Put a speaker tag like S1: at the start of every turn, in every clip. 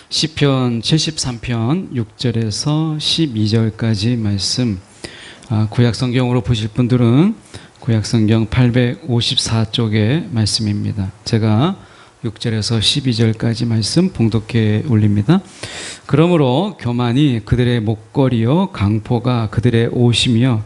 S1: 시편 73편 6절에서 12절까지 말씀, 구약성경으로 보실 분들은 구약성경 854쪽의 말씀입니다. 제가 6절에서 12절까지 말씀 봉독해 올립니다. 그러므로 교만이 그들의 목걸이요 강포가 그들의 옷이며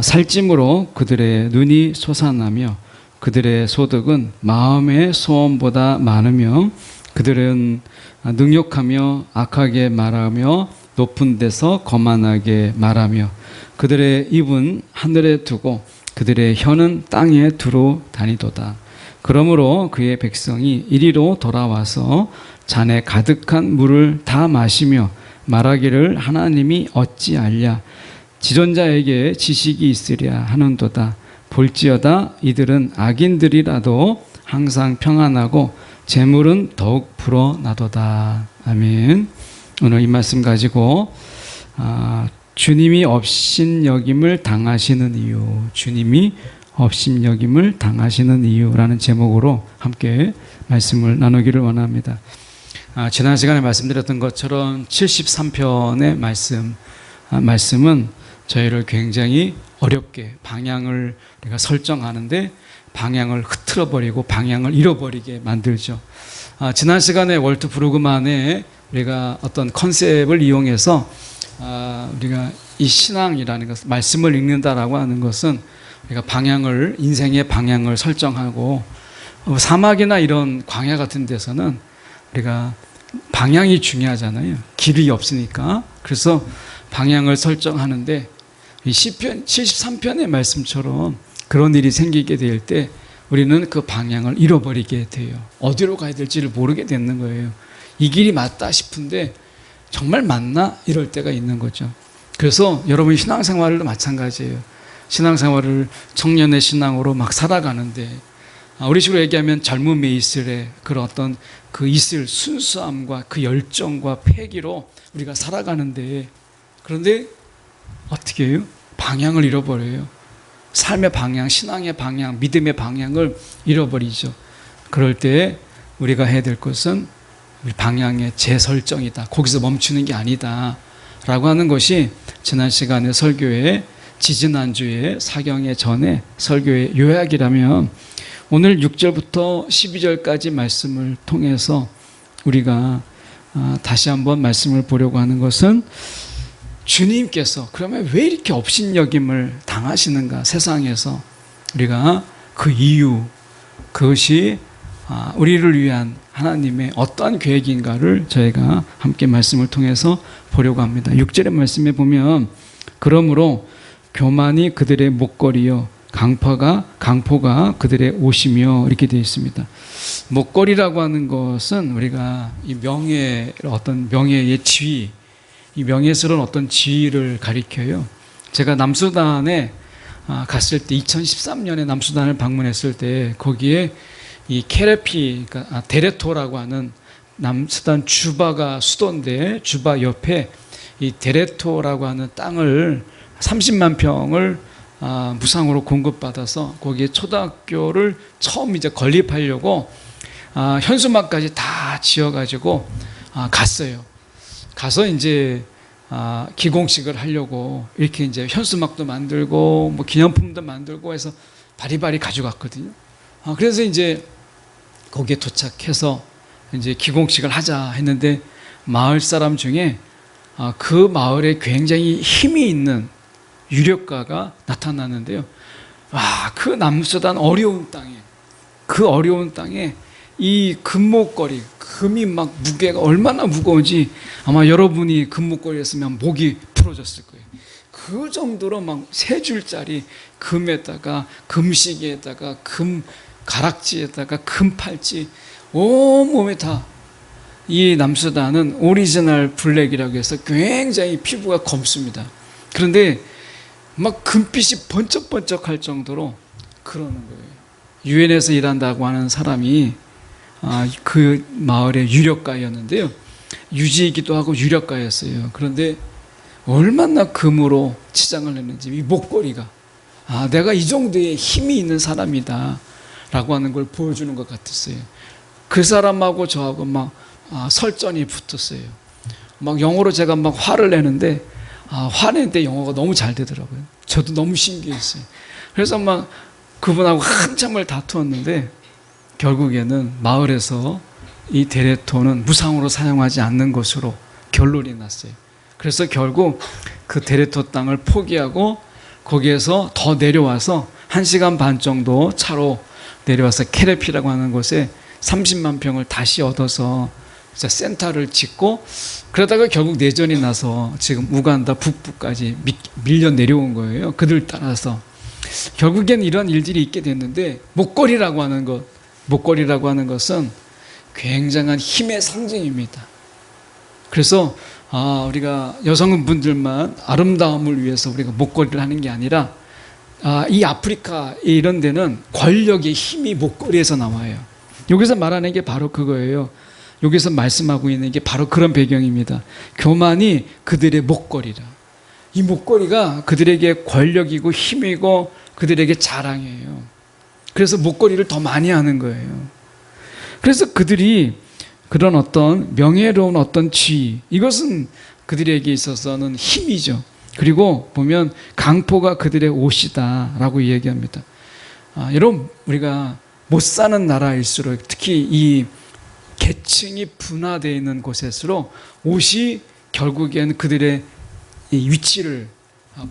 S1: 살찜으로 그들의 눈이 솟아나며 그들의 소득은 마음의 소원보다 많으며 그들은 능욕하며 악하게 말하며 높은 데서 거만하게 말하며 그들의 입은 하늘에 두고 그들의 혀는 땅에 두루 다니도다. 그러므로 그의 백성이 이리로 돌아와서 잔에 가득한 물을 다 마시며 말하기를 하나님이 어찌 알랴 지존자에게 지식이 있으랴 하는도다. 볼지어다 이들은 악인들이라도 항상 평안하고 재물은 더욱 불어나도다. 아멘. 오늘 이 말씀 가지고 주님이 업신여김을 당하시는 이유, 주님이 업신여김을 당하시는 이유라는 제목으로 함께 말씀을 나누기를 원합니다. 지난 시간에 말씀드렸던 것처럼 73편의 말씀은 저희를 굉장히 어렵게 방향을 우리가 설정하는데 방향을 흐트러버리고 방향을 잃어버리게 만들죠. 지난 시간에 월트 브루그만의 우리가 어떤 컨셉을 이용해서 우리가 이 신앙이라는 것, 말씀을 읽는다라고 하는 것은 우리가 방향을, 인생의 방향을 설정하고 사막이나 이런 광야 같은 데서는 우리가 방향이 중요하잖아요. 길이 없으니까. 그래서 방향을 설정하는데 이 시편 73편의 말씀처럼 그런 일이 생기게 될 때 우리는 그 방향을 잃어버리게 돼요. 어디로 가야 될지를 모르게 되는 거예요. 이 길이 맞다 싶은데 정말 맞나? 이럴 때가 있는 거죠. 그래서 여러분 신앙생활도 마찬가지예요. 신앙생활을 청년의 신앙으로 막 살아가는데 우리 식으로 얘기하면 젊음의 이슬에 그런 어떤 그 이슬 순수함과 그 열정과 패기로 우리가 살아가는데 그런데 어떻게 해요? 방향을 잃어버려요. 삶의 방향, 신앙의 방향, 믿음의 방향을 잃어버리죠. 그럴 때 우리가 해야 될 것은 우리 방향의 재설정이다. 거기서 멈추는 게 아니다. 라고 하는 것이 지난 시간에 설교의 지지난주에 사경의 전에 설교의 요약이라면 오늘 6절부터 12절까지 말씀을 통해서 우리가 다시 한번 말씀을 보려고 하는 것은 주님께서 그러면 왜 이렇게 업신여김을 당하시는가 세상에서 우리가 그 이유 그것이 우리를 위한 하나님의 어떠한 계획인가를 저희가 함께 말씀을 통해서 보려고 합니다. 6절의 말씀에 보면 그러므로 교만이 그들의 목걸이요 강포가 그들의 옷이며 이렇게 되어 있습니다. 목걸이라고 하는 것은 우리가 이 어떤 명예의 지위, 이 명예스러운 어떤 지위를 가리켜요. 제가 남수단에 갔을 때 2013년에 남수단을 방문했을 때 거기에 이 케레피, 그러니까 데레토라고 하는 남수단 주바가 수도인데 주바 옆에 이 데레토라고 하는 땅을 30만 평을 무상으로 공급받아서 거기에 초등학교를 처음 이제 건립하려고 현수막까지 다 지어가지고 갔어요. 가서 이제 기공식을 하려고 이렇게 이제 현수막도 만들고 뭐 기념품도 만들고 해서 바리바리 가져갔거든요. 그래서 이제 거기에 도착해서 이제 기공식을 하자 했는데 마을 사람 중에 그 마을에 굉장히 힘이 있는 유력가가 나타났는데요. 그 남수단 어려운 땅에 이 금목걸이, 금이 막 무게가 얼마나 무거운지 아마 여러분이 금목걸이였으면 목이 부러졌을 거예요. 그 정도로 막 3줄짜리 금에다가 금시계에다가 금 가락지에다가 금 팔찌 온몸에 다 이 남수단은 오리지널 블랙이라고 해서 굉장히 피부가 검습니다. 그런데 막 금빛이 번쩍번쩍할 정도로 그러는 거예요. 유엔에서 일한다고 하는 사람이 그 마을의 유력가였는데요. 유지이기도 하고 유력가였어요. 그런데 얼마나 금으로 치장을 했는지 이 목걸이가 내가 이 정도의 힘이 있는 사람이다 라고 하는 걸 보여주는 것 같았어요. 그 사람하고 저하고 막 설전이 붙었어요. 막 영어로 제가 막 화를 내는데 화내는데 영어가 너무 잘 되더라고요. 저도 너무 신기했어요. 그래서 막 그분하고 한참을 다투었는데 결국에는 마을에서 이 데레토는 무상으로 사용하지 않는 것으로 결론이 났어요. 그래서 결국 그 데레토 땅을 포기하고 거기에서 더 내려와서 1시간 반 정도 차로 내려와서 케레피라고 하는 곳에 30만 평을 다시 얻어서 센터를 짓고, 그러다가 결국 내전이 나서 지금 우간다 북부까지 밀려 내려온 거예요. 그들 따라서. 결국엔 이런 일들이 있게 됐는데, 목걸이라고 하는 것은 굉장한 힘의 상징입니다. 그래서 우리가 여성분들만 아름다움을 위해서 우리가 목걸이를 하는 게 아니라 이 아프리카 이런 데는 권력의 힘이 목걸이에서 나와요. 여기서 말하는 게 바로 그거예요. 여기서 말씀하고 있는 게 바로 그런 배경입니다. 교만이 그들의 목걸이라. 이 목걸이가 그들에게 권력이고 힘이고 그들에게 자랑이에요. 그래서 목걸이를 더 많이 하는 거예요. 그래서 그들이 그런 어떤 명예로운 어떤 지위, 이것은 그들에게 있어서는 힘이죠. 그리고 보면 강포가 그들의 옷이다 라고 얘기합니다. 여러분, 우리가 못 사는 나라일수록 특히 이 계층이 분화되어 있는 곳일수록 옷이 결국에는 그들의 이 위치를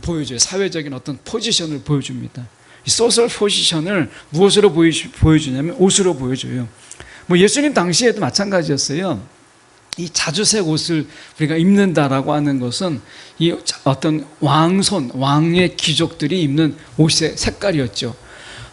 S1: 보여줘요. 사회적인 어떤 포지션을 보여줍니다. 이 소셜 포지션을 무엇으로 보여주냐면 옷으로 보여줘요. 뭐 예수님 당시에도 마찬가지였어요. 이 자주색 옷을 우리가 입는다라고 하는 것은 이 어떤 왕의 귀족들이 입는 옷의 색깔이었죠.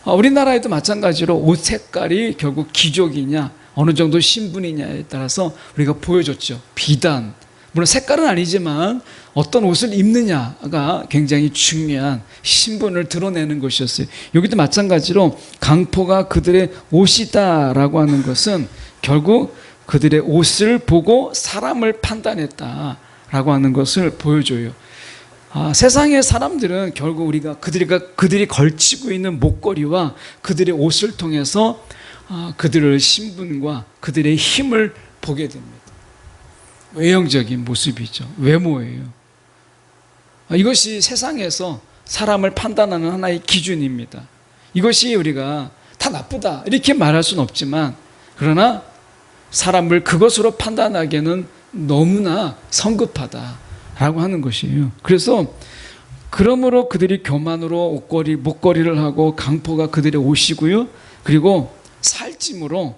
S1: 우리나라에도 마찬가지로 옷 색깔이 결국 귀족이냐 어느 정도 신분이냐에 따라서 우리가 보여줬죠. 비단, 물론 색깔은 아니지만 어떤 옷을 입느냐가 굉장히 중요한 신분을 드러내는 것이었어요. 여기도 마찬가지로 강포가 그들의 옷이다라고 하는 것은 결국 그들의 옷을 보고 사람을 판단했다라고 하는 것을 보여줘요. 세상의 사람들은 결국 우리가 그들이 걸치고 있는 목걸이와 그들의 옷을 통해서 그들의 신분과 그들의 힘을 보게 됩니다. 외형적인 모습이죠. 외모예요. 이것이 세상에서 사람을 판단하는 하나의 기준입니다. 이것이 우리가 다 나쁘다 이렇게 말할 수는 없지만, 그러나 사람을 그것으로 판단하기에는 너무나 성급하다라고 하는 것이에요. 그래서 그러므로 그들이 교만으로 목걸이를 하고 강포가 그들의 옷이고요. 그리고 살찜으로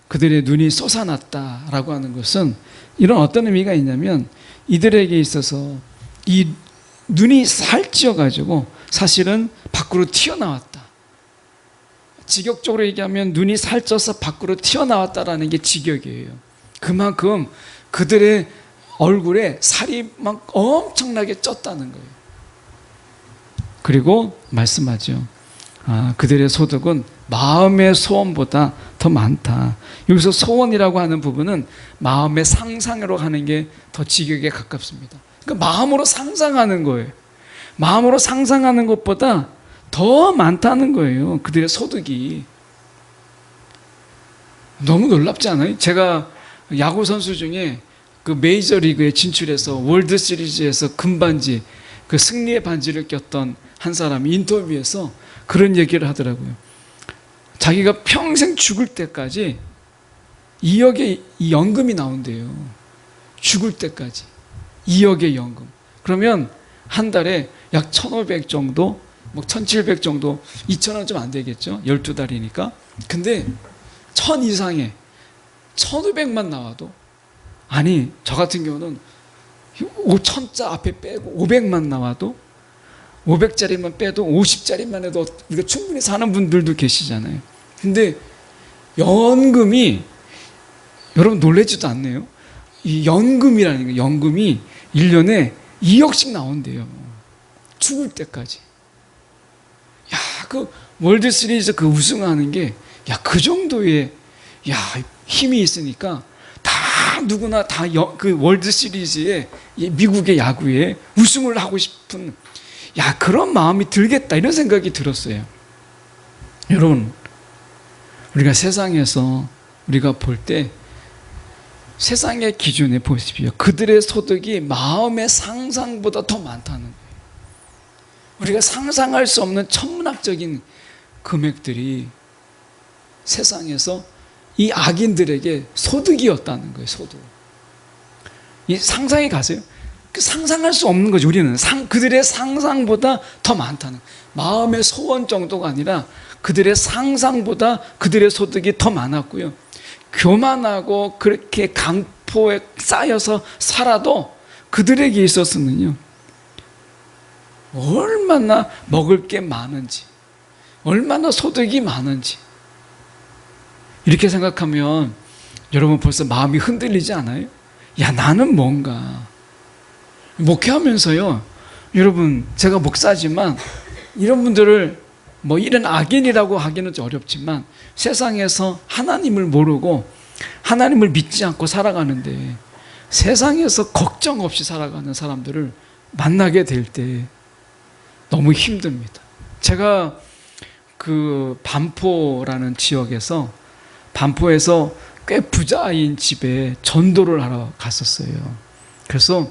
S1: 그들의 눈이 솟아났다라고 하는 것은 이런 어떤 의미가 있냐면, 이들에게 있어서 이 눈이 살찌어 가지고 사실은 밖으로 튀어나왔다. 직역적으로 얘기하면 눈이 살쪄서 밖으로 튀어나왔다라는 게 직역이에요. 그만큼 그들의 얼굴에 살이 막 엄청나게 쪘다는 거예요. 그리고 말씀하죠. 그들의 소득은 마음의 소원보다 더 많다. 여기서 소원이라고 하는 부분은 마음의 상상으로 하는 게 더 직역에 가깝습니다. 그러니까 마음으로 상상하는 거예요. 마음으로 상상하는 것보다 더 많다는 거예요. 그들의 소득이. 너무 놀랍지 않아요? 제가 야구 선수 중에 그 메이저리그에 진출해서 월드 시리즈에서 금반지, 그 승리의 반지를 꼈던 한 사람이 인터뷰에서 그런 얘기를 하더라고요. 자기가 평생 죽을 때까지 2억의 연금이 나온대요. 죽을 때까지 2억의 연금. 그러면 한 달에 약 1,500 정도, 뭐 1,700 정도, 2,000원 좀 안 되겠죠? 12달이니까. 근데 1,000 이상에 1,500만 나와도, 아니 저 같은 경우는 5,000자 앞에 빼고 500만 나와도, 500짜리만 빼도 50짜리만 해도 우리가 충분히 사는 분들도 계시잖아요. 근데 연금이, 여러분 놀라지도 않네요. 이 연금이라는 거, 연금이 1년에 2억씩 나온대요. 죽을 때까지. 야, 그 월드 시리즈 그 우승하는 게, 야, 그 정도의, 야, 힘이 있으니까 다 누구나 다 그 월드 시리즈에, 미국의 야구에 우승을 하고 싶은, 야, 그런 마음이 들겠다 이런 생각이 들었어요. 여러분, 우리가 세상에서 우리가 볼 때 세상의 기준에 보십시오. 그들의 소득이 마음의 상상보다 더 많다는 거예요. 우리가 상상할 수 없는 천문학적인 금액들이 세상에서 이 악인들에게 소득이었다는 거예요. 소득. 이 상상이 가세요? 상상할 수 없는 거죠. 우리는 그들의 상상보다 더 많다는, 마음의 소원 정도가 아니라 그들의 상상보다 그들의 소득이 더 많았고요. 교만하고 그렇게 강포에 쌓여서 살아도 그들에게 있어서는요, 얼마나 먹을 게 많은지, 얼마나 소득이 많은지, 이렇게 생각하면 여러분 벌써 마음이 흔들리지 않아요? 야, 나는 뭔가 목회하면서요, 여러분 제가 목사지만 이런 분들을 이런 악인이라고 하기는 좀 어렵지만 세상에서 하나님을 모르고 하나님을 믿지 않고 살아가는데 세상에서 걱정 없이 살아가는 사람들을 만나게 될 때 너무 힘듭니다. 제가 그 반포라는 지역에서, 반포에서 꽤 부자인 집에 전도를 하러 갔었어요. 그래서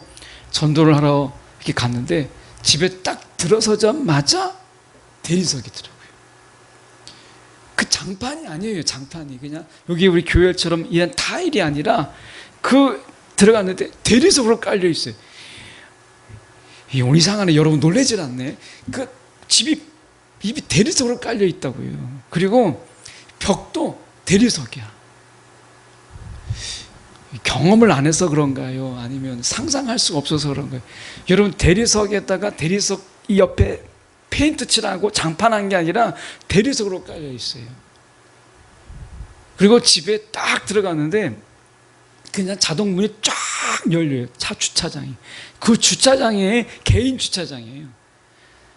S1: 전도를 하러 이렇게 갔는데 집에 딱 들어서자마자 대리석이더라고요. 그 장판이 아니에요. 장판이 그냥 여기 우리 교회처럼 이런 타일이 아니라 그 들어갔는데 대리석으로 깔려 있어요. 이상하네. 여러분 놀라질 않네. 그 집이 대리석으로 깔려 있다고요. 그리고 벽도 대리석이야. 경험을 안 해서 그런가요? 아니면 상상할 수가 없어서 그런가요? 여러분 대리석에다가 대리석 이 옆에 페인트 칠하고 장판한 게 아니라 대리석으로 깔려 있어요. 그리고 집에 딱 들어갔는데 그냥 자동 문이 쫙 열려요. 차 주차장이. 그 주차장이 개인 주차장이에요.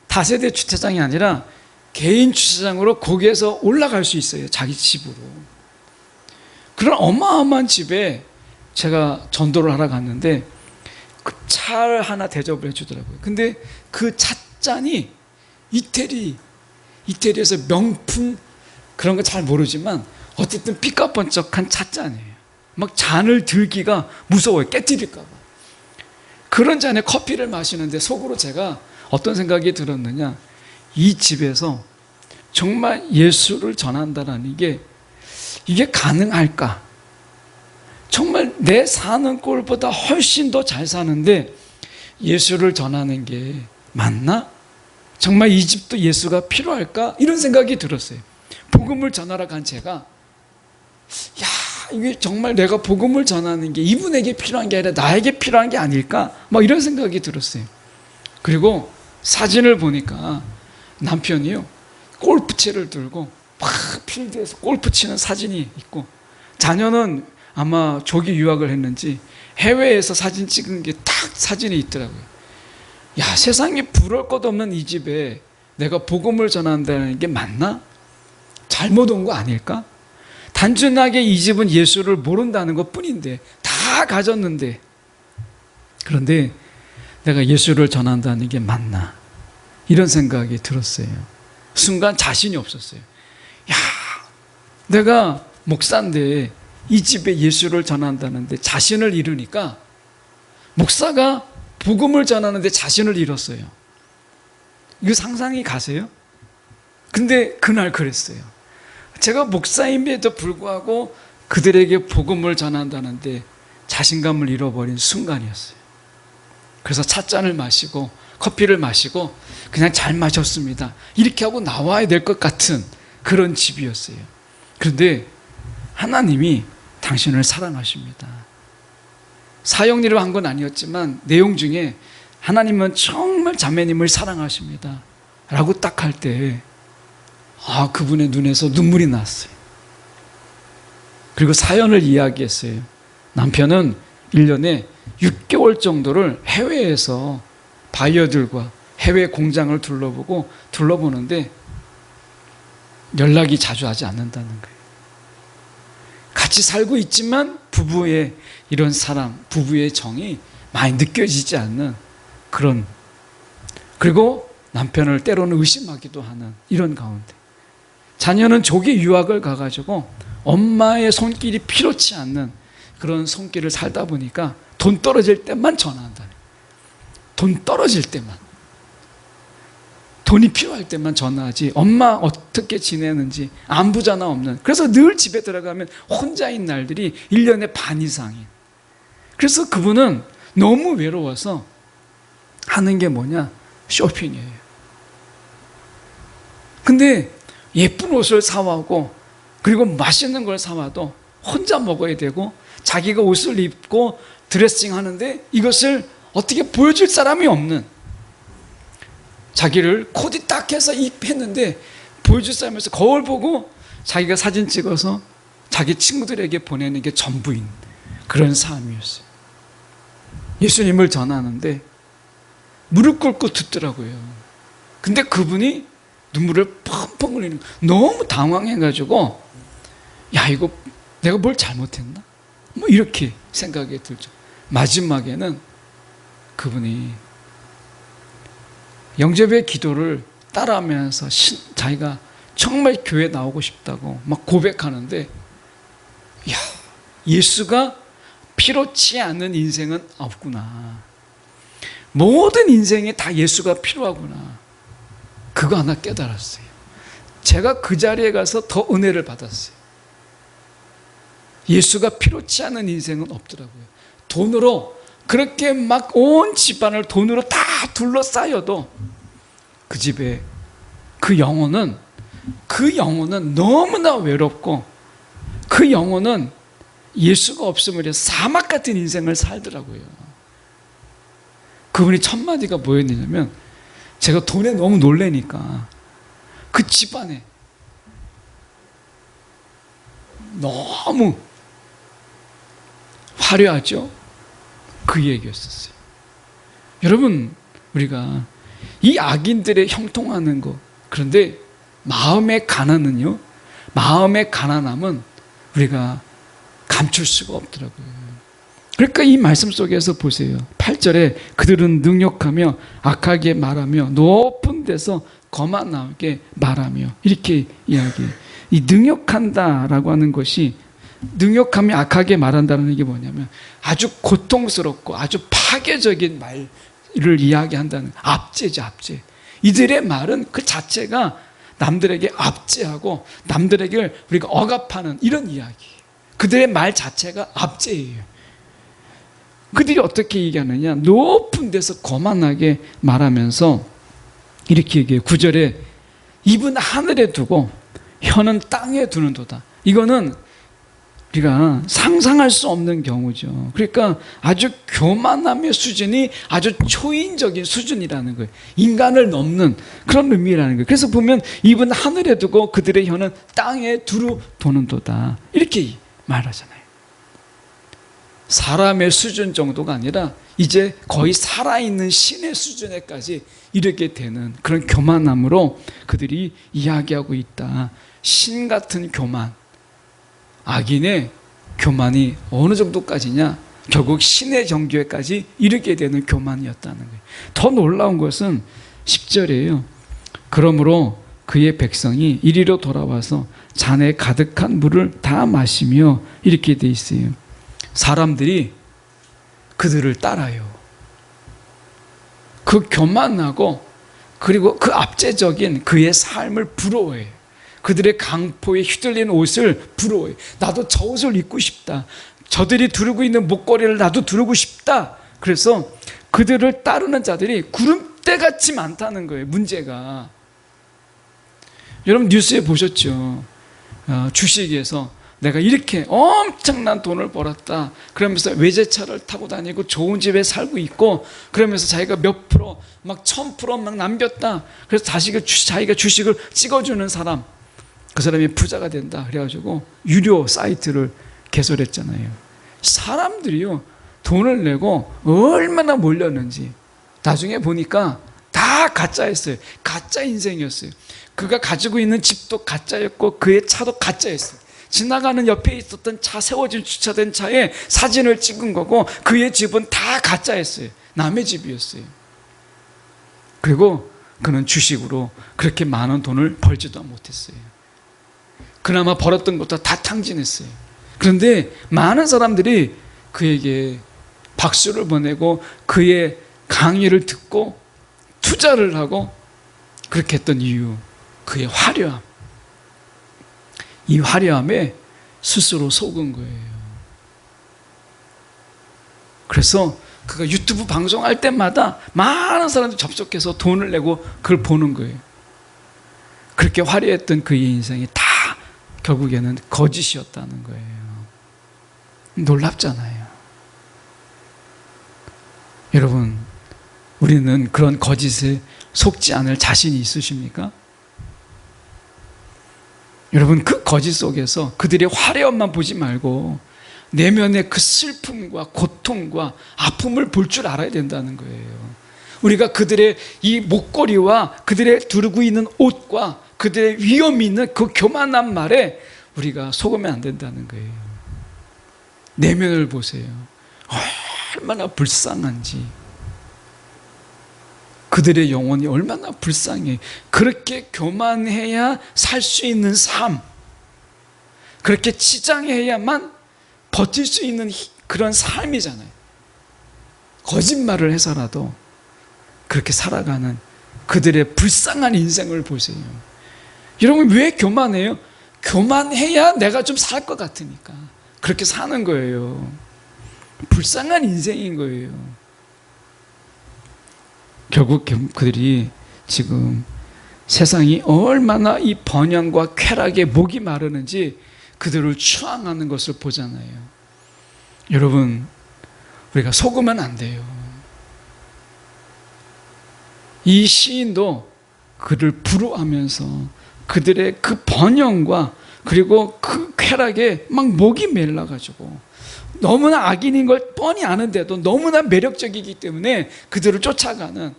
S1: 다세대 주차장이 아니라 개인 주차장으로 거기에서 올라갈 수 있어요. 자기 집으로. 그런 어마어마한 집에 제가 전도를 하러 갔는데 그 차를 하나 대접을 해주더라고요. 근데 그 찻잔이 이태리에서 명품 그런 거 잘 모르지만 어쨌든 삐까번쩍한 찻잔이에요. 막 잔을 들기가 무서워요. 깨뜨릴까 봐. 그런 잔에 커피를 마시는데 속으로 제가 어떤 생각이 들었느냐, 이 집에서 정말 예수를 전한다는 이게 가능할까? 정말 내 사는 꼴보다 훨씬 더 잘 사는데 예수를 전하는 게 맞나? 정말 이 집도 예수가 필요할까? 이런 생각이 들었어요. 복음을 전하러 간 제가, 이게 정말 내가 복음을 전하는 게 이분에게 필요한 게 아니라 나에게 필요한 게 아닐까? 이런 생각이 들었어요. 그리고 사진을 보니까 남편이요, 골프채를 들고 막 필드에서 골프 치는 사진이 있고, 자녀는 아마 조기 유학을 했는지 해외에서 사진 찍은 게 딱 사진이 있더라고요. 세상에 부러울 것 없는 이 집에 내가 복음을 전한다는 게 맞나? 잘못 온 거 아닐까? 단순하게 이 집은 예수를 모른다는 것 뿐인데, 다 가졌는데, 그런데 내가 예수를 전한다는 게 맞나? 이런 생각이 들었어요. 순간 자신이 없었어요. 내가 목사인데 이 집에 예수를 전한다는데 자신을 잃으니까, 목사가 복음을 전하는데 자신을 잃었어요. 이거 상상이 가세요? 근데 그날 그랬어요. 제가 목사임에도 불구하고 그들에게 복음을 전한다는데 자신감을 잃어버린 순간이었어요. 그래서 찻잔을 마시고 커피를 마시고 그냥 잘 마셨습니다. 이렇게 하고 나와야 될 것 같은 그런 집이었어요. 그런데 하나님이 당신을 사랑하십니다. 사형리로 한 건 아니었지만 내용 중에 하나님은 정말 자매님을 사랑하십니다 라고 딱 할 때 그분의 눈에서 눈물이 났어요. 그리고 사연을 이야기했어요. 남편은 1년에 6개월 정도를 해외에서 바이어들과 해외 공장을 둘러보는데 연락이 자주 하지 않는다는 거예요. 같이 살고 있지만 부부의 이런 사랑, 부부의 정이 많이 느껴지지 않는 그런, 그리고 남편을 때로는 의심하기도 하는 이런 가운데, 자녀는 조기 유학을 가가지고 엄마의 손길이 필요치 않는 그런 손길을 살다 보니까 돈 떨어질 때만 전화한다. 돈 떨어질 때만. 돈이 필요할 때만 전화하지 엄마 어떻게 지내는지 안부 전화 없는. 그래서 늘 집에 들어가면 혼자인 날들이 1년에 반 이상이에요. 그래서 그분은 너무 외로워서 하는 게 뭐냐? 쇼핑이에요. 근데 예쁜 옷을 사와고 그리고 맛있는 걸 사와도 혼자 먹어야 되고 자기가 옷을 입고 드레싱 하는데 이것을 어떻게 보여줄 사람이 없는, 자기를 코디 딱 해서 입했는데 보여줄 사람이 없어서 거울 보고 자기가 사진 찍어서 자기 친구들에게 보내는 게 전부인 그런 삶이었어요. 예수님을 전하는데 무릎 꿇고 듣더라고요. 근데 그분이 눈물을 펑펑 흘리는 거예요. 너무 당황해가지고 야, 이거 내가 뭘 잘못했나? 뭐 이렇게 생각이 들죠. 마지막에는 그분이 영접의 기도를 따라하면서 자기가 정말 교회 나오고 싶다고 막 고백하는데, 야, 예수가 필요치 않은 인생은 없구나. 모든 인생에 다 예수가 필요하구나. 그거 하나 깨달았어요. 제가 그 자리에 가서 더 은혜를 받았어요. 예수가 필요치 않은 인생은 없더라고요. 돈으로 그렇게 막 온 집안을 돈으로 다 둘러싸여도 그 집에 그 영혼은 너무나 외롭고 그 영혼은 예수가 없으면 사막 같은 인생을 살더라고요. 그분이 첫 마디가 뭐였냐면, 제가 돈에 너무 놀래니까 그 집안에 너무 화려하죠? 그 얘기였었어요. 여러분, 우리가 이 악인들의 형통하는 것, 그런데 마음의 가난은요, 마음의 가난함은 우리가 감출 수가 없더라고요. 그러니까 이 말씀 속에서 보세요. 8절에 그들은 능욕하며 악하게 말하며 높은 데서 거만하게 말하며, 이렇게 이야기해요. 이 능욕한다라고 하는 것이, 능욕하며 악하게 말한다는 게 뭐냐면 아주 고통스럽고 아주 파괴적인 말을 이야기한다는, 압제죠, 압제. 이들의 말은 그 자체가 남들에게 압제하고 남들에게 우리가 억압하는 이런 이야기. 그들의 말 자체가 압제예요. 그들이 어떻게 얘기하느냐, 높은 데서 거만하게 말하면서 이렇게 얘기해요. 9절에 입은 하늘에 두고 혀는 땅에 두는도다. 이거는 우리가 상상할 수 없는 경우죠. 그러니까 아주 교만함의 수준이 아주 초인적인 수준이라는 거예요. 인간을 넘는 그런 의미라는 거예요. 그래서 보면 입은 하늘에 두고 그들의 혀는 땅에 두루 도는도다, 이렇게 말하잖아요. 사람의 수준 정도가 아니라 이제 거의 살아있는 신의 수준에까지 이르게 되는 그런 교만함으로 그들이 이야기하고 있다. 신 같은 교만, 악인의 교만이 어느 정도까지냐, 결국 신의 정교회까지 이르게 되는 교만이었다는 거예요. 더 놀라운 것은 10절이에요. 그러므로 그의 백성이 이리로 돌아와서 잔에 가득한 물을 다 마시며, 이렇게 돼 있어요. 사람들이 그들을 따라요. 그 교만하고 그리고 그 압제적인 그의 삶을 부러워해요. 그들의 강포에 휘둘리는 옷을 부러워해요. 나도 저 옷을 입고 싶다. 저들이 두르고 있는 목걸이를 나도 두르고 싶다. 그래서 그들을 따르는 자들이 구름대같이 많다는 거예요. 문제가, 여러분 뉴스에 보셨죠? 주식에서 내가 이렇게 엄청난 돈을 벌었다 그러면서 외제차를 타고 다니고 좋은 집에 살고 있고, 그러면서 자기가 몇 프로 막 1000% 막 남겼다. 그래서 자기가 주식을 찍어주는 사람, 그 사람이 부자가 된다 그래가지고 유료 사이트를 개설했잖아요. 사람들이요, 돈을 내고 얼마나 몰렸는지 나중에 보니까 다 가짜였어요. 가짜 인생이었어요. 그가 가지고 있는 집도 가짜였고 그의 차도 가짜였어요. 지나가는 옆에 있었던 차, 세워진 주차된 차에 사진을 찍은 거고 그의 집은 다 가짜였어요. 남의 집이었어요. 그리고 그는 주식으로 그렇게 많은 돈을 벌지도 못했어요. 그나마 벌었던 것도 다 탕진했어요. 그런데 많은 사람들이 그에게 박수를 보내고 그의 강의를 듣고 투자를 하고 그렇게 했던 이유, 그의 화려함. 이 화려함에 스스로 속은 거예요. 그래서 그가 유튜브 방송할 때마다 많은 사람들이 접속해서 돈을 내고 그걸 보는 거예요. 그렇게 화려했던 그의 인생이 다 결국에는 거짓이었다는 거예요. 놀랍잖아요. 여러분, 우리는 그런 거짓에 속지 않을 자신이 있으십니까? 여러분, 그 거짓 속에서 그들의 화려함만 보지 말고 내면의 그 슬픔과 고통과 아픔을 볼 줄 알아야 된다는 거예요. 우리가 그들의 이 목걸이와 그들의 두르고 있는 옷과 그들의 위엄이 있는 그 교만한 말에 우리가 속으면 안 된다는 거예요. 내면을 보세요. 얼마나 불쌍한지. 그들의 영혼이 얼마나 불쌍해. 그렇게 교만해야 살 수 있는 삶, 그렇게 치장해야만 버틸 수 있는 그런 삶이잖아요. 거짓말을 해서라도 그렇게 살아가는 그들의 불쌍한 인생을 보세요. 여러분, 왜 교만해요? 교만해야 내가 좀 살 것 같으니까 그렇게 사는 거예요. 불쌍한 인생인 거예요. 결국 그들이 지금 세상이 얼마나 이 번영과 쾌락에 목이 마르는지 그들을 추앙하는 것을 보잖아요. 여러분, 우리가 속으면 안 돼요. 이 시인도 그를 부러워하면서 그들의 그 번영과 그리고 그 쾌락에 막 목이 멜라가지고 너무나 악인인 걸 뻔히 아는데도 너무나 매력적이기 때문에 그들을 쫓아가는,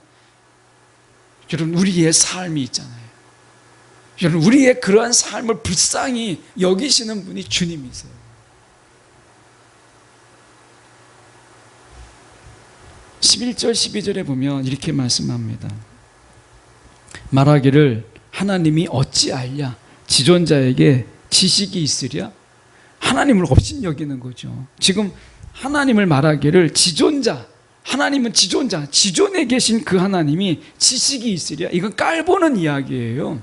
S1: 여러분, 우리의 삶이 있잖아요. 여러분, 우리의 그러한 삶을 불쌍히 여기시는 분이 주님이세요. (11절) (12절에) 보면 이렇게 말씀합니다. 말하기를 하나님이 어찌 알랴? 지존자에게 지식이 있으랴? 하나님을 업신여기는 거죠. 지금 하나님을 말하기를 지존자, 하나님은 지존자, 지존에 계신 그 하나님이 지식이 있으랴? 이건 깔보는 이야기예요.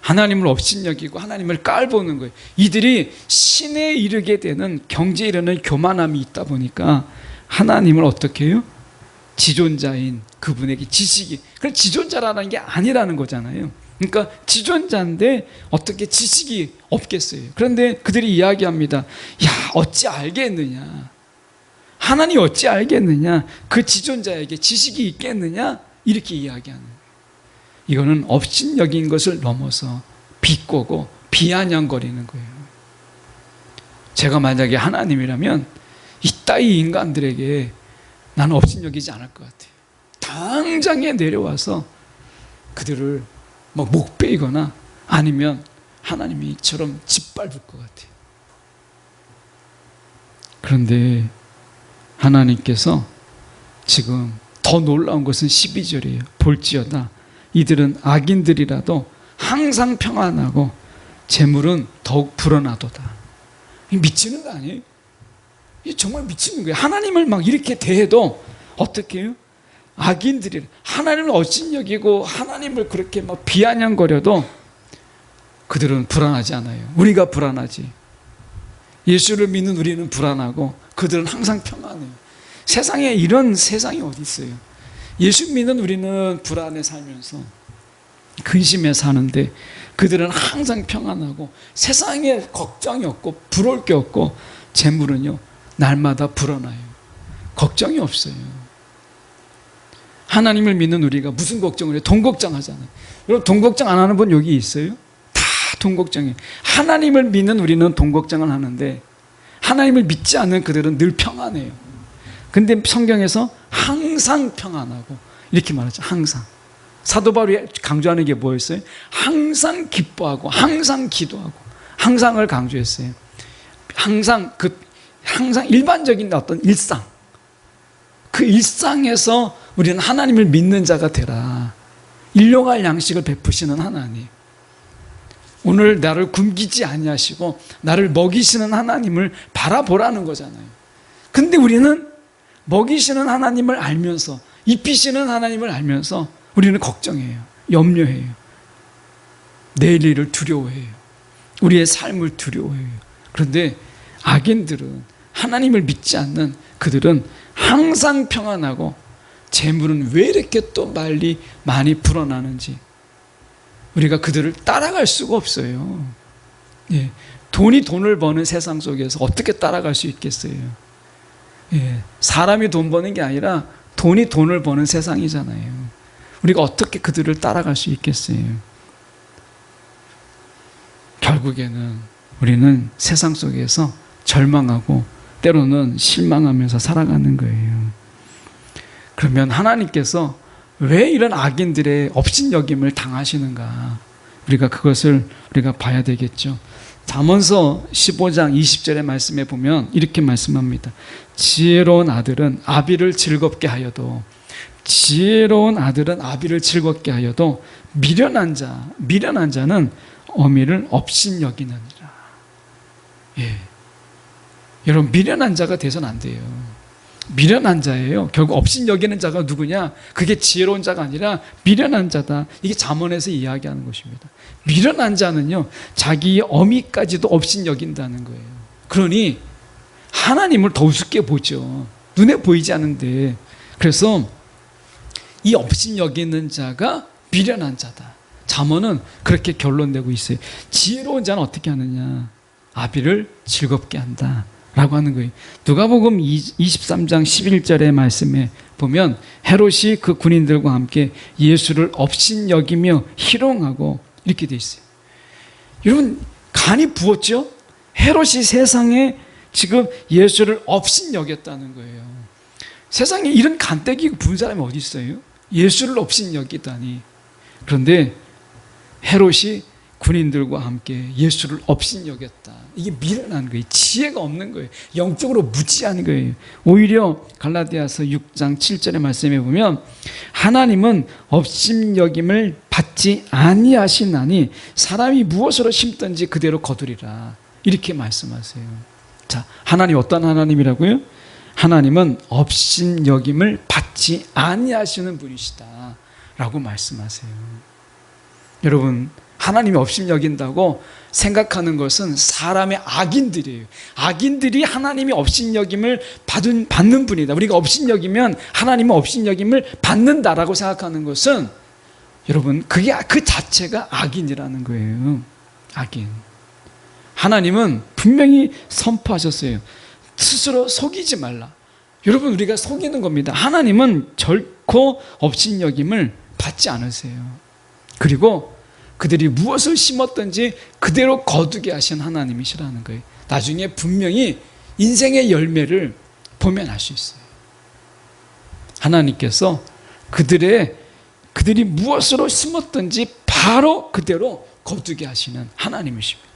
S1: 하나님을 업신여기고 하나님을 깔보는 거예요. 이들이 신에 이르게 되는, 경지에 이르는 교만함이 있다 보니까 하나님을 어떻게 해요? 지존자인 그분에게 지식이, 그럼 지존자라는 게 아니라는 거잖아요. 그러니까 지존자인데 어떻게 지식이 없겠어요. 그런데 그들이 이야기합니다. 야, 어찌 알겠느냐? 하나님 어찌 알겠느냐? 그 지존자에게 지식이 있겠느냐? 이렇게 이야기하는 거예요. 이거는 업신여긴 것을 넘어서 비꼬고 비아냥거리는 거예요. 제가 만약에 하나님이라면 이따위 인간들에게 나는 업신여기지 않을 것 같아요. 당장에 내려와서 그들을 막 목 베이거나 아니면 하나님이처럼 짓밟을 것 같아요. 그런데 하나님께서 지금 더 놀라운 것은 12절이에요. 볼지어다 이들은 악인들이라도 항상 평안하고 재물은 더욱 불어나도다. 미치는 거 아니에요? 이게 정말 미치는 거예요. 하나님을 막 이렇게 대해도 어떻게 해요? 악인들이 하나님을 업신여기고 하나님을 그렇게 막 비아냥거려도 그들은 불안하지 않아요. 우리가 불안하지. 예수를 믿는 우리는 불안하고 그들은 항상 평안해요. 세상에 이런 세상이 어디 있어요? 예수 믿는 우리는 불안에 살면서 근심에 사는데 그들은 항상 평안하고 세상에 걱정이 없고 부러울 게 없고 재물은요 날마다 불어나요. 걱정이 없어요. 하나님을 믿는 우리가 무슨 걱정을 해요? 돈 걱정하잖아요. 여러분, 돈 걱정 안 하는 분 여기 있어요? 다 돈 걱정해요. 하나님을 믿는 우리는 돈 걱정을 하는데 하나님을 믿지 않는 그들은 늘 평안해요. 근데 성경에서 항상 평안하고 이렇게 말하죠. 항상. 사도 바울이 강조하는 게 뭐였어요? 항상 기뻐하고 항상 기도하고 항상을 강조했어요. 항상 일반적인 어떤 일상, 그 일상에서 우리는 하나님을 믿는 자가 되라. 일용할 양식을 베푸시는 하나님. 오늘 나를 굶기지 아니하시고 나를 먹이시는 하나님을 바라보라는 거잖아요. 근데 우리는 먹이시는 하나님을 알면서, 입히시는 하나님을 알면서 우리는 걱정해요. 염려해요. 내일 일을 두려워해요. 우리의 삶을 두려워해요. 그런데 악인들은, 하나님을 믿지 않는 그들은 항상 평안하고 재물은 왜 이렇게 또 많이 불어나는지 우리가 그들을 따라갈 수가 없어요. 예, 돈이 돈을 버는 세상 속에서 어떻게 따라갈 수 있겠어요? 예, 사람이 돈 버는 게 아니라 돈이 돈을 버는 세상이잖아요. 우리가 어떻게 그들을 따라갈 수 있겠어요? 결국에는 우리는 세상 속에서 절망하고 때로는 실망하면서 살아가는 거예요. 그러면 하나님께서 왜 이런 악인들의 업신여김을 당하시는가? 우리가 그것을 우리가 봐야 되겠죠. 잠언서 15장 20절의 말씀에 보면 이렇게 말씀합니다. 지혜로운 아들은 아비를 즐겁게 하여도, 지혜로운 아들은 아비를 즐겁게 하여도 미련한 자는 어미를 업신여기느니라. 예. 여러분, 미련한 자가 돼서는 안 돼요. 미련한 자예요. 결국 업신여기는 자가 누구냐? 그게 지혜로운 자가 아니라 미련한 자다. 이게 잠언에서 이야기하는 것입니다. 미련한 자는요, 자기 어미까지도 업신여긴다는 거예요. 그러니 하나님을 더 우습게 보죠. 눈에 보이지 않는데. 그래서 이 업신여기는 자가 미련한 자다. 잠언은 그렇게 결론내고 있어요. 지혜로운 자는 어떻게 하느냐? 아비를 즐겁게 한다 라고 하는 거예요. 누가복음 23장 11절의 말씀에 보면 헤롯이 그 군인들과 함께 예수를 업신여기며 희롱하고 이렇게 돼 있어요. 여러분, 간이 부었죠? 헤롯이 세상에 지금 예수를 업신여겼다는 거예요. 세상에 이런 간때기 부은 사람이 어디 있어요? 예수를 업신여기다니. 그런데 헤롯이 군인들과 함께 예수를 업신여겼다. 이게 미련한 거예요. 지혜가 없는 거예요. 영적으로 무지한 거예요. 오히려 갈라디아서 6장 7절의 말씀에 보면 하나님은 업신여김을 받지 아니하시나니 사람이 무엇으로 심든지 그대로 거두리라. 이렇게 말씀하세요. 자, 하나님 어떤 하나님이라고요? 하나님은 업신여김을 받지 아니하시는 분이시다 라고 말씀하세요. 여러분, 하나님이 업신여긴다고 생각하는 것은 사람의 악인들이에요. 악인들이 하나님이 업신여김을 받는 분이다. 우리가 업신여기면 하나님은 업신여김을 받는다라고 생각하는 것은, 여러분, 그게 그 자체가 악인이라는 거예요. 악인. 하나님은 분명히 선포하셨어요. 스스로 속이지 말라. 여러분, 우리가 속이는 겁니다. 하나님은 결코 업신여김을 받지 않으세요. 그리고 그들이 무엇을 심었든지 그대로 거두게 하신 하나님이시라는 거예요. 나중에 분명히 인생의 열매를 보면 알 수 있어요. 하나님께서 그들이 무엇으로 심었든지 바로 그대로 거두게 하시는 하나님이십니다.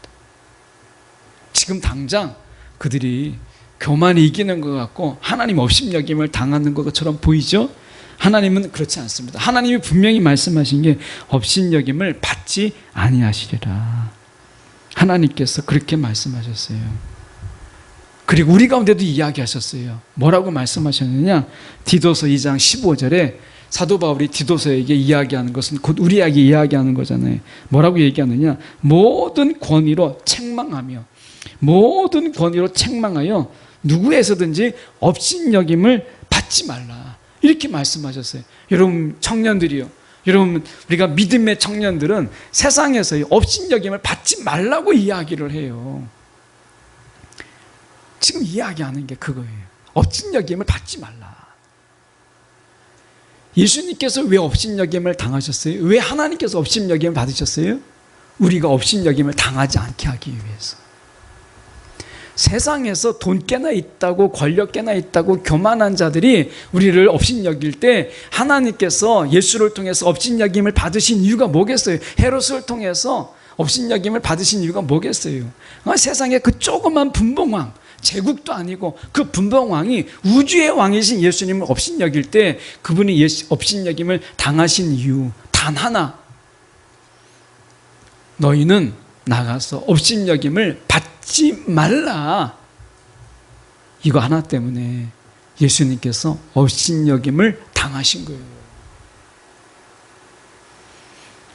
S1: 지금 당장 그들이 교만이 이기는 것 같고 하나님 업신여김을 당하는 것처럼 보이죠? 하나님은 그렇지 않습니다. 하나님이 분명히 말씀하신 게 업신여김을 받지 아니하시리라. 하나님께서 그렇게 말씀하셨어요. 그리고 우리 가운데도 이야기하셨어요. 뭐라고 말씀하셨느냐? 디도서 2장 15절에 사도 바울이 디도서에게 이야기하는 것은 곧 우리에게 이야기하는 거잖아요. 뭐라고 얘기하느냐? 모든 권위로 책망하여 누구에서든지 업신여김을 받지 말라. 이렇게 말씀하셨어요. 여러분 청년들이요. 여러분, 우리가 믿음의 청년들은 세상에서의 업신여김을 받지 말라고 이야기를 해요. 지금 이야기하는 게 그거예요. 업신여김을 받지 말라. 예수님께서 왜 업신여김을 당하셨어요? 왜 하나님께서 업신여김을 받으셨어요? 우리가 업신여김을 당하지 않게 하기 위해서. 세상에서 돈 꽤나 있다고 권력 꽤나 있다고 교만한 자들이 우리를 업신여길 때 하나님께서 예수를 통해서 업신여김을 받으신 이유가 뭐겠어요? 헤롯을 통해서 업신여김을 받으신 이유가 뭐겠어요? 세상에 그 조그만 분봉왕, 제국도 아니고 그 분봉왕이 우주의 왕이신 예수님을 업신여길 때 그분이 업신여김을 당하신 이유 단 하나, 너희는 나가서 업신여김을 받지 말라. 이거 하나 때문에 예수님께서 업신여김을 당하신 거예요.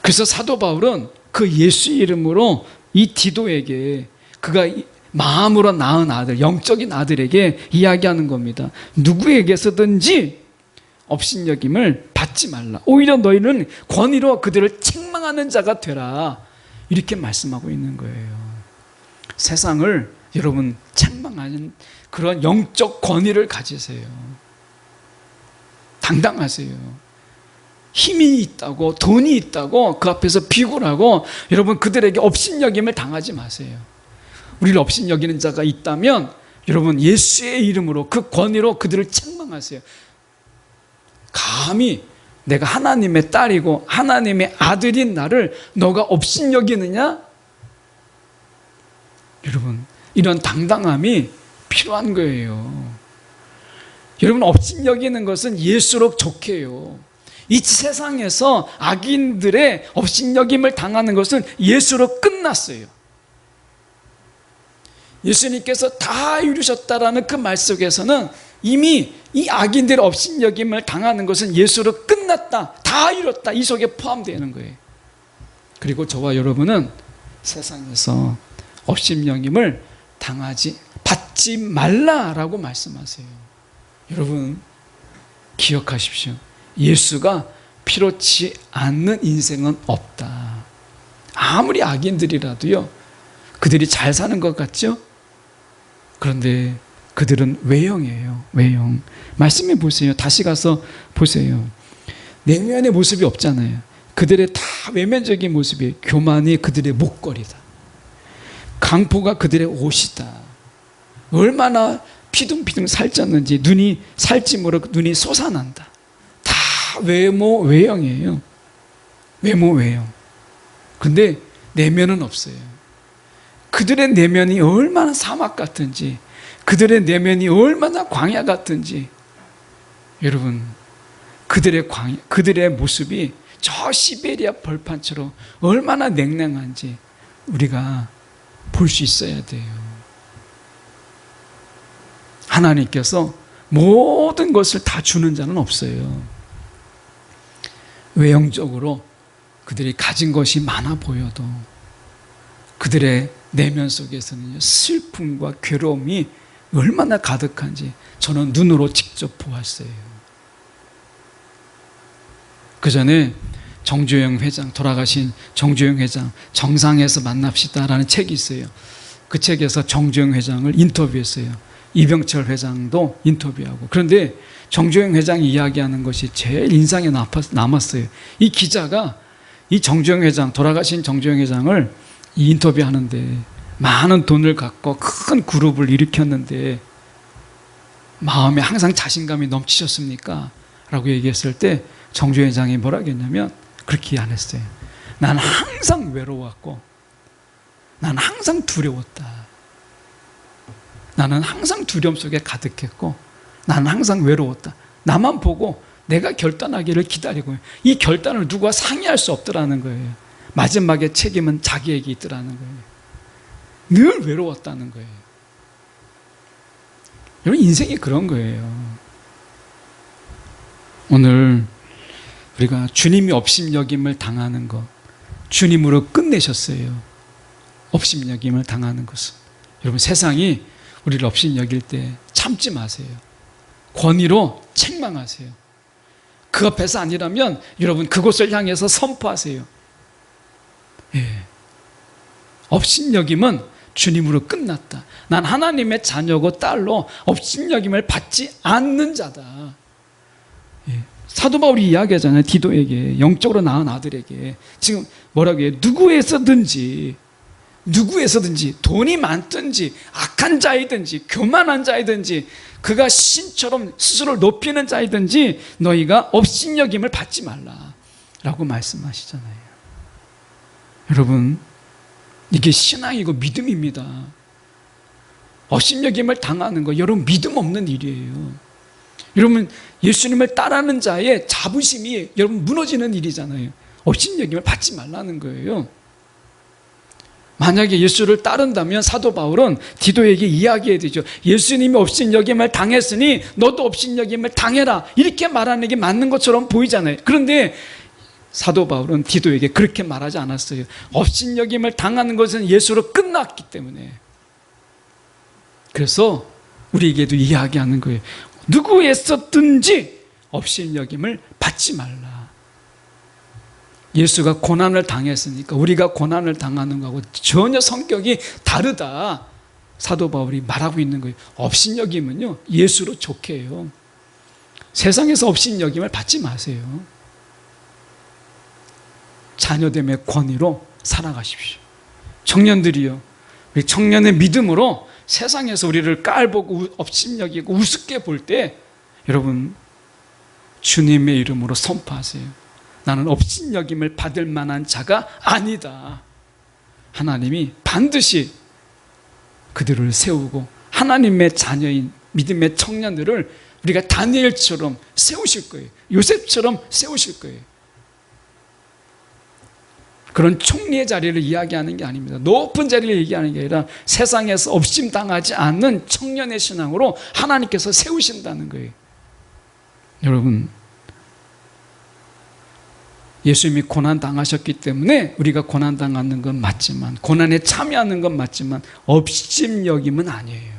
S1: 그래서 사도 바울은 그 예수 이름으로 이 디도에게, 그가 마음으로 낳은 아들, 영적인 아들에게 이야기하는 겁니다. 누구에게서든지 업신여김을 받지 말라. 오히려 너희는 권위로 그들을 책망하는 자가 되라. 이렇게 말씀하고 있는 거예요. 세상을 여러분 책망하는 그런 영적 권위를 가지세요. 당당하세요. 힘이 있다고, 돈이 있다고 그 앞에서 비굴하고 여러분 그들에게 업신여김을 당하지 마세요. 우리를 업신여기는 자가 있다면 여러분 예수의 이름으로 그 권위로 그들을 책망하세요. 감히 내가 하나님의 딸이고 하나님의 아들인 나를 너가 업신여기느냐? 여러분 이런 당당함이 필요한 거예요. 여러분 업신여기는 것은 예수로 좋게요. 이 세상에서 악인들의 업신여김을 당하는 것은 예수로 끝났어요. 예수님께서 다 이루셨다라는 그 말 속에서는 이미 이 악인들의 업신여김을 당하는 것은 예수로 끝났다, 다 이뤘다, 이 속에 포함되는 거예요. 그리고 저와 여러분은 세상에서 업신여김을 받지 말라라고 말씀하세요. 여러분 기억하십시오. 예수가 필요치 않는 인생은 없다. 아무리 악인들이라도요, 그들이 잘 사는 것 같죠? 그런데 그들은 외형이에요. 외형. 말씀해 보세요. 다시 가서 보세요. 내면의 모습이 없잖아요. 그들의 다 외면적인 모습이에요. 교만이 그들의 목걸이다. 강포가 그들의 옷이다. 얼마나 피둥피둥 살쪘는지, 눈이 살찜으로 눈이 솟아난다. 다 외모 외형이에요. 외모 외형. 그런데 내면은 없어요. 그들의 내면이 얼마나 사막 같은지, 그들의 내면이 얼마나 광야 같은지, 여러분 그들의 모습이 저 시베리아 벌판처럼 얼마나 냉랭한지 우리가 볼 수 있어야 돼요. 하나님께서 모든 것을 다 주는 자는 없어요. 외형적으로 그들이 가진 것이 많아 보여도 그들의 내면 속에서는 슬픔과 괴로움이 얼마나 가득한지 저는 눈으로 직접 보았어요. 그 전에 정주영 회장, 돌아가신 정주영 회장, 정상에서 만납시다라는 책이 있어요. 그 책에서 정주영 회장을 인터뷰했어요. 이병철 회장도 인터뷰하고. 그런데 정주영 회장이 이야기하는 것이 제일 인상에 남았어요. 이 기자가 이 정주영 회장, 돌아가신 정주영 회장을 인터뷰하는데 많은 돈을 갖고 큰 그룹을 일으켰는데 마음에 항상 자신감이 넘치셨습니까? 라고 얘기했을 때 정주영 회장이 뭐라고 했냐면 그렇게 안 했어요. 난 항상 외로웠고 난 항상 두려웠다. 나는 항상 두려움 속에 가득했고 나는 항상 외로웠다. 나만 보고 내가 결단하기를 기다리고 이 결단을 누구와 상의할 수 없더라는 거예요. 마지막에 책임은 자기에게 있더라는 거예요. 늘 외로웠다는 거예요. 여러분 인생이 그런 거예요. 오늘 우리가 주님이 업신여김을 당하는 것, 주님으로 끝내셨어요. 업신여김을 당하는 것은. 여러분 세상이 우리를 업신여길 때 참지 마세요. 권위로 책망하세요. 그 앞에서 아니라면 여러분 그곳을 향해서 선포하세요. 예. 업신여김은 주님으로 끝났다. 난 하나님의 자녀고 딸로 업신여김을 받지 않는 자다. 예. 사도 바울이 이야기하잖아요. 디도에게, 영적으로 낳은 아들에게 지금 뭐라고 해요? 누구에서든지 돈이 많든지 악한 자이든지 교만한 자이든지 그가 신처럼 스스로를 높이는 자이든지 너희가 업신여김을 받지 말라라고 말씀하시잖아요. 여러분 이게 신앙이고 믿음입니다. 업신여김을 당하는 거 여러분 믿음 없는 일이에요. 여러분 예수님을 따르는 자의 자부심이 여러분 무너지는 일이잖아요. 업신여김을 받지 말라는 거예요. 만약에 예수를 따른다면 사도 바울은 디도에게 이야기해야 되죠. 예수님이 업신여김을 당했으니 너도 업신여김을 당해라, 이렇게 말하는 게 맞는 것처럼 보이잖아요. 그런데 사도 바울은 디도에게 그렇게 말하지 않았어요. 업신여김을 당하는 것은 예수로 끝났기 때문에. 그래서 우리에게도 이야기하는 거예요. 누구에서든지 업신여김을 받지 말라. 예수가 고난을 당했으니까 우리가 고난을 당하는 거하고 전혀 성격이 다르다, 사도 바울이 말하고 있는 거예요. 업신여김은요, 예수로 좋게 해요. 세상에서 업신여김을 받지 마세요. 자녀됨의 권위로 살아가십시오. 청년들이요, 우리 청년의 믿음으로 세상에서 우리를 깔보고 업신여기고 우습게 볼 때 여러분, 주님의 이름으로 선포하세요. 나는 업신여김을 받을 만한 자가 아니다. 하나님이 반드시 그들을 세우고 하나님의 자녀인 믿음의 청년들을 우리가 다니엘처럼 세우실 거예요. 요셉처럼 세우실 거예요. 그런 총리의 자리를 이야기하는 게 아닙니다. 높은 자리를 얘기하는 게 아니라 세상에서 업심당하지 않는 청년의 신앙으로 하나님께서 세우신다는 거예요. 여러분, 예수님이 고난 당하셨기 때문에 우리가 고난 당하는 건 맞지만, 고난에 참여하는 건 맞지만 업신여김은 아니에요.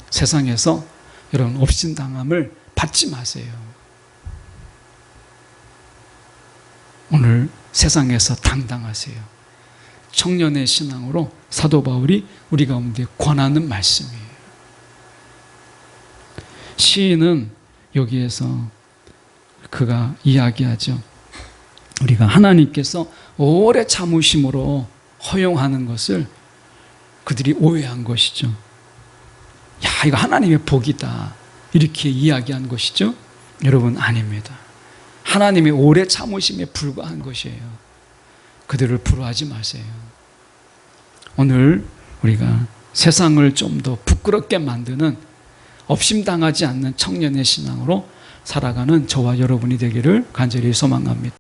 S1: 세상에서 여러분 업신당함을 받지 마세요. 오늘 세상에서 당당하세요. 청년의 신앙으로 사도 바울이 우리 가운데 권하는 말씀이에요. 시인은 여기에서 그가 이야기하죠. 우리가 하나님께서 오래 참으심으로 허용하는 것을 그들이 오해한 것이죠. 야, 이거 하나님의 복이다, 이렇게 이야기한 것이죠. 여러분, 아닙니다. 하나님의 오래 참으심에 불과한 것이에요. 그들을 부러워하지 마세요. 오늘 우리가 세상을 좀 더 부끄럽게 만드는 업심당하지 않는 청년의 신앙으로 살아가는 저와 여러분이 되기를 간절히 소망합니다.